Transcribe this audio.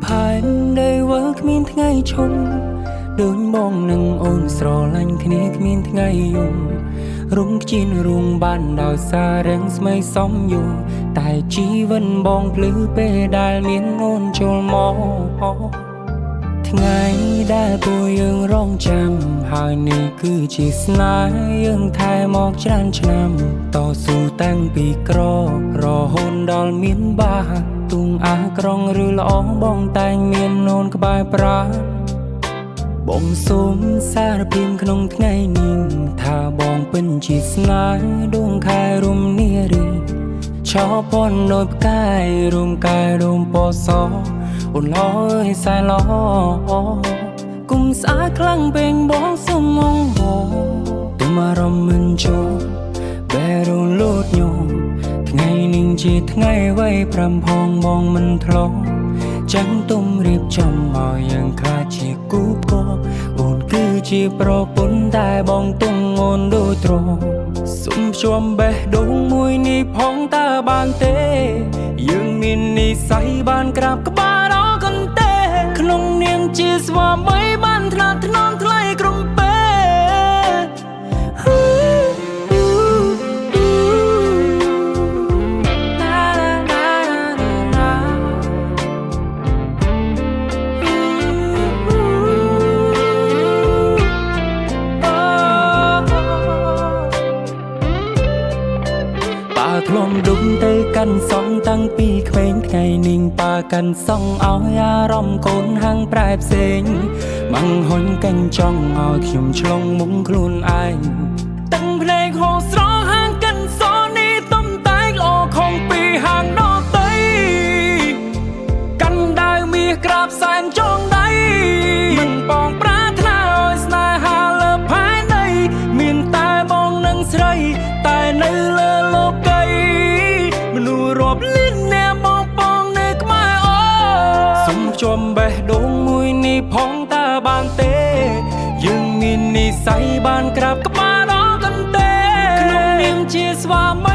ផែនដីវើគ្មានថ្ងៃឈប់ដូចបងនឹងអូនស្រឡាញ់គ្នាគ្មានថ្ងៃយំរុំខ្ជិនរុងបានដោយសាររាំងស្មីសំយងតែជីវិតបងភ្លឺពេលដែលមានអូនចូលមកថ្ងៃដែលពួកយើងរងចាំហើយនេះគឺជាស្នេហ៍យើងថែមកច្រើនឆ្នាំតស៊ូតាំងពីក្ររហូតដល់មានបាទុងអាក្រងឬល្អបងតែងមានអូនក្បែរប្រាបងសូមសារភាពក្នុងថ្ងៃនេះថាបងពិនជាស្នេហ៍ដួងខែរំនារីឆោពន់ដូចផ្កាយរំកាយរំពណ៌សអូនឡអើយសែឡគុំស្អាតខ្លាំងពេញបងសុំងងហោទៅមករំមិនចូលបែរលូតញោមថ្ងៃនេះជាថ្ងៃໄວ5ផងបងមិនធ្លាប់ចឹងទុំរៀបចំឲ្យយើងខ្លាចជាគូភពអូនគឺជាប្រពន្ធតែបងទុំអូនដូចទ្រសុំភ្ជាប់បេះដូងមួយនេះផងតើបានទេយើងមាននិស្ស័យបានក្រាបក្បាលរកន្ទេក្នុងនាមជាស្វាមីបានថ្នាក់ថ្នមថ្លៃក្រុមពេធ្លំដុំទៅកាន់សងតាំងពីក្មេងថ្ងៃនេះប៉ាកាន់សងឲ្យអារម្មណ៍កូនហាំងប្រែផ្សេងម៉ាំងហុញកាញ់ចង់ឲ្យខ្ញុំឆ្លងមុខខ្លួនឯងតាំងភ្នែកហូរស្រងហាងកាន់សនេះទំតែងល្អខំពីហាងដតីកាន់ដាវមាសក្រាបសែនចងដៃមិនបងប្រាថ្នាឲ្យស្នេហាលើផែនដីមានតែបងនឹងស្រីតែនៅលើលោកមនុស្សរាប់លានអ្នកបងបងនៅក្បែរអូសុំភ្ជាប់បេះដូងមួយនេះផងតើបានទេយើងមាននិស្ស័យបានក្រាបក្បាលដល់កន្ទេក្នុងនាមជាស្វាមី